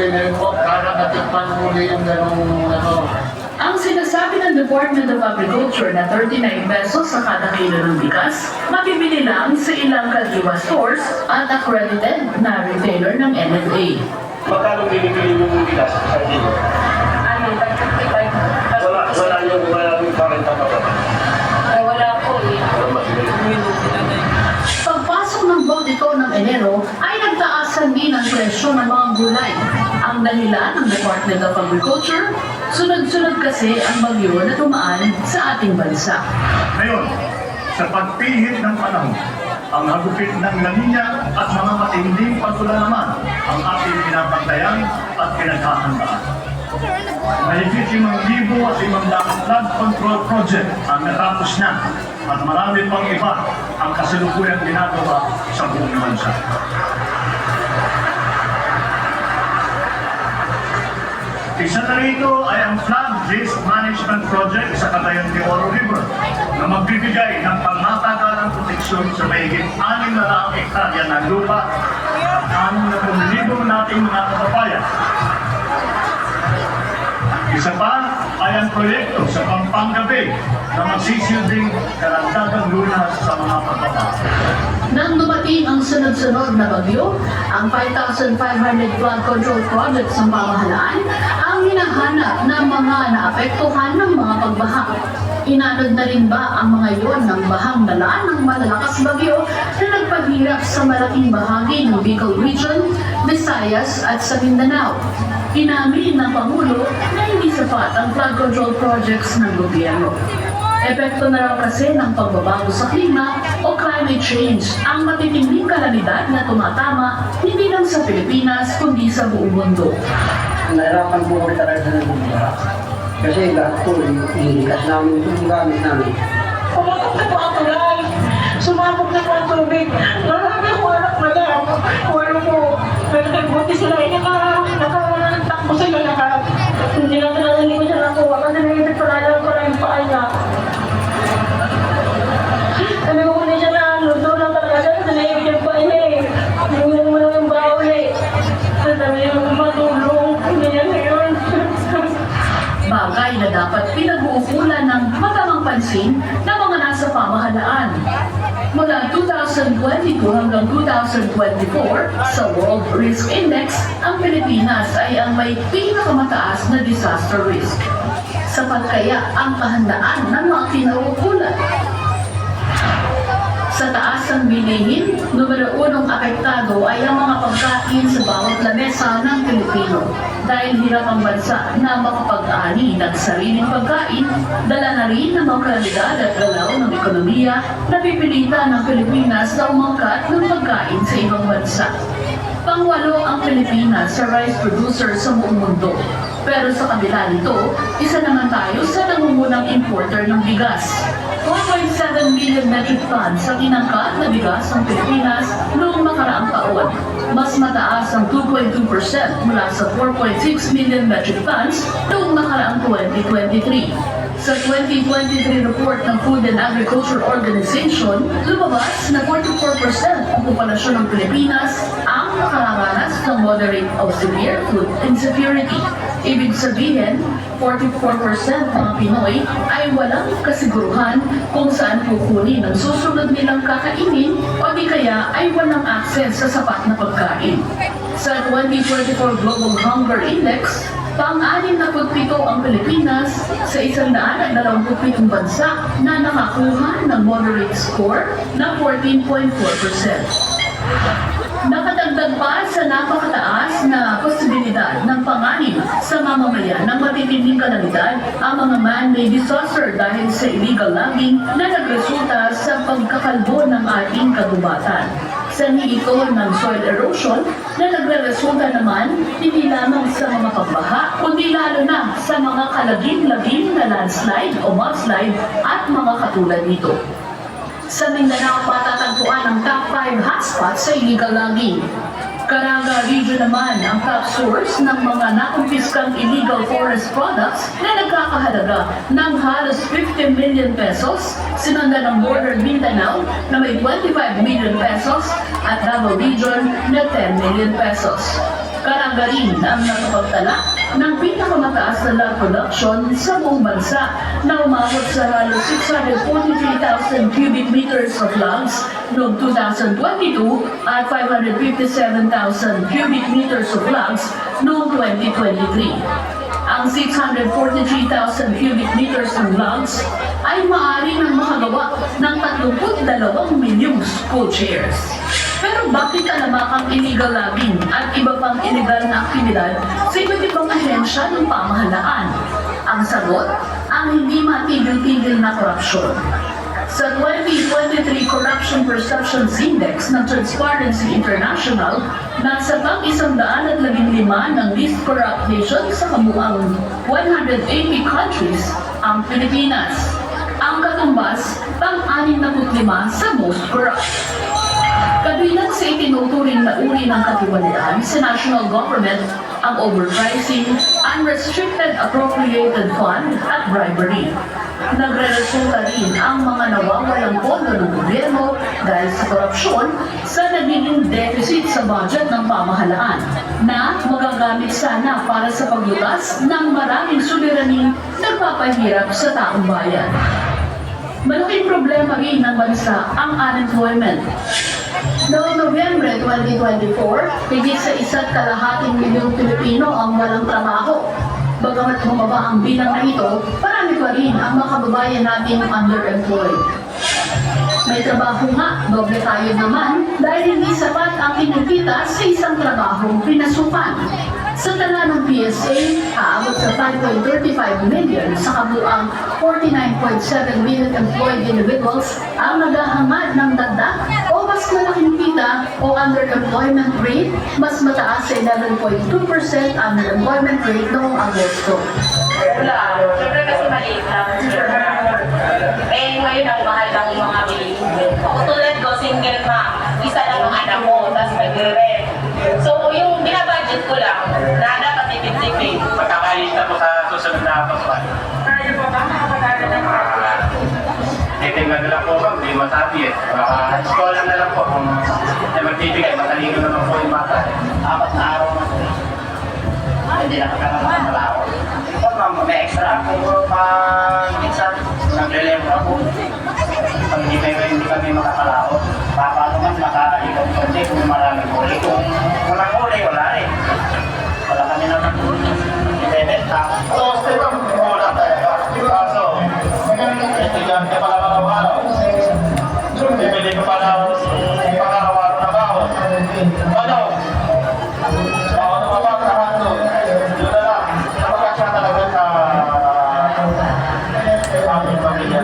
din po, para natikpan muli yung ganong ano. Ang sinasabi ng Department of Agriculture na 39 pesos sa kada kilo ng bigas, mabibili lang sa ilang Kaldiwa stores at accredited na retailer ng NFA. Magkano binibili yung bigas sa kilo? Ano, 55. Wala yung 40 pa ba? Ay, wala po eh. Pagpasok ng ito ng Enero ay nagtaasan din ang presyo ng mga gulay. Ang dahilan ng Department of Agriculture, sunod-sunod kasi ang bagyo na tumaan sa ating bansa. Ngayon, sa pagpihit ng panahon, ang hagupit ng La Nina at mga matinding pagtula naman ang ating pinabantayan at pinaghahandaan. Mahigit 5,000 at 500 flood control project ang natapos na at marami pang iba ang kasalukuyang ginagawa sa buong bansa. Isa na rito ay ang Flood Risk Management Project sa Cagayan de Oro River na magbibigay ng pangmatagalang proteksyon sa mahigit 6 na hektarya ng lupa at 6,000 nating mga kababayan. Isa pa ay ang proyekto sa Pampanga Bay na magsisilbing karagdagang lunas sa mga pagbabago. Nang dumating ang sunod-sunod na bagyo, ang 5,500 flood control projects ng pamahalaan ang hinahanap ng mga naapektuhan ng mga pagbaha. Inanod na rin ba ang mga iyon ng bahang dala ng malalakas bagyo na nagpahirap sa malaking bahagi ng Bicol Region, Visayas at sa Mindanao? Inamin ng Pangulo na hindi sapat ang flood control projects ng gobyerno. Epekto na raw kasi ng pagbabago sa klima o climate change ang matitinding kalamidad na tumatama hindi lang sa Pilipinas kundi sa buong mundo. Nahirapan po kami talaga sa nagbubuha. Kasi lahat po, ilikas namin yung gamit namin. Pumatok na po ang tulay. Sumabog na po ang tubig. Marami ko anak madam. Wala po. Pero nagbuti sila. Nakatakbo sila lahat. Hindi natin ang hindi ko siya nakuha. Kasi nangipit pala ko na yung paa niya. Sabi ko kung siya na luto lang talaga siya. Kasi nangipit yung paa niya eh. Hindi mo lang yung bawal eh. Sabi niya matulong. Hindi niya ngayon. Bagay na dapat pinag-uukulan ng matamang pansin ng mga nasa pamahalaan. Mula 2022 hanggang 2024, sa World Risk Index, ang Pilipinas ay ang may pinakamataas na disaster risk. Sapat kaya ang kahandaan ng mga kinauukulan? Sa taas ng bilihin, numero 1 apektado ay ang mga pagkain sa bawat lamesa ng Pilipino. Dahil hirap ang bansa na makapag-ani ng sariling pagkain, dala na rin ng mga kalidad at galaw ng ekonomiya na pipilitan ng Pilipinas na umangkat ng pagkain sa ibang bansa. Pangwalo ang Pilipinas sa rice producer sa buong mundo. Pero sa kabila nito, isa naman tayo sa nangungunang importer ng bigas. 4.7 million metric tons ang inangkat na bigas ng Pilipinas noong nakaraang taon. Mas mataas ang 2.2% mula sa 4.6 million metric tons noong nakaraang 2023. Sa 2023 report ng Food and Agriculture Organization, lumabas na 44% ang populasyon ng Pilipinas ang nakaranas ng moderate o severe food insecurity. Ibig sabihin, 44% mga Pinoy ay walang kasiguruhan kung saan kukunin ang susunod nilang kakainin o di kaya ay walang access sa sapat na pagkain. Sa 2024 Global Hunger Index, pang-67 ang Pilipinas sa 127 bansa na nakakuha ng moderate score na 14.4%. Nakadagdag pa sa napakataas na posibilidad ng panganib sa mamamayan ng matitinding kalamidad ang mga man-made disaster dahil sa illegal logging na nagresulta sa pagkakalbo ng ating kagubatan. Sanhi ito ng soil erosion na nagre-resulta naman hindi lamang sa mga pagbaha, kundi lalo na sa mga kalagim-lagim na landslide o mudslide at mga katulad nito. Sa Mindanao, patatagpuan ang top 5 hotspots sa illegal logging. Caraga Region naman ang top source ng mga nakumpiskang illegal forest products na nagkakahalaga ng halos 50 million pesos, sinundan ng Border Mindanao na may 25 million pesos at Davao Region na 10 million pesos. Caraga rin ang nakapagtala ng pinakamataas na log production sa buong bansa na umabot sa halos 643,000 cubic meters of logs noong 2022 at 557,000 cubic meters of logs noong 2023. Ang 643,000 cubic meters ng logs ay maaari nang makagawa ng 32 milyong school chairs. Pero bakit alamakang illegal logging at iba pang illegal na aktibidad sa iba't ibang ahensya ng pamahalaan? Ang sagot, ang hindi matigil-tigil na korupsyon. Sa 2023 Corruption Perceptions Index ng Transparency International, nasa pang-115 ng Least Corrupt Nation sa kabuuang 180 countries ang Pilipinas. Ang katumbas, pang-65 sa Most Corrupt. Kabilang sa itinuturing na uri ng katiwalian sa national government ang overpricing, unrestricted appropriated fund at bribery. Nagre-resulta rin ang mga nawawalang pondo ng gobyerno dahil sa korupsyon sa nagiging deficit sa budget ng pamahalaan na magagamit sana para sa paglutas ng maraming suliraning nagpapahirap sa taong bayan. Malaking problema rin ng bansa ang unemployment. Noong Nobyembre 2024, higit sa 1.5 milyong Pilipino ang walang trabaho. Bagamat bumaba ang bilang na ito, marami pa rin ang mga kababayan nating underemployed. May trabaho nga, doble tayo naman dahil hindi sapat ang kinikita sa isang trabahong pinasukan. Sa tala ng PSA, aabot sa 5.35 million sa kabuang 49.7 million employed individuals ang naghahangad ng dagdag o mas malaking kita o underemployment rate, mas mataas sa 11.2% underemployment rate noong Agosto. Wala. Siyempre kasi maliit lang. Eh, ngayon ang mahal ng mga bilihin. Tulad ko, single ma. Isa lang ang anak mo, tapos nagre-rent. So, yung binabudget ko lang, na dapat itipid. Pagkakalista mo sa susunod na pasukan. Kaya po ba, makapagana ng Titingnan na lang po ba, hindi masabi eh. Baka lang na lang po kung magbibigay, matalino naman po yung bata. 4 na araw na po. Hindi na kaganaman na lao. May extra ako minsan naglelemo ako. Pag hindi kami makakalao, paano man makakaikot konti kung maraming huli. Kung walang huli, wala eh. Wala kami naman ibebenta. So, wala tayo. Kaso, estudyante pala araw-araw. Bibili ko pala pang-araw-araw na baon. Ano? Baon na mapagkahan doon. Yun na lang. Napagkasya talaga sa aming pamilya.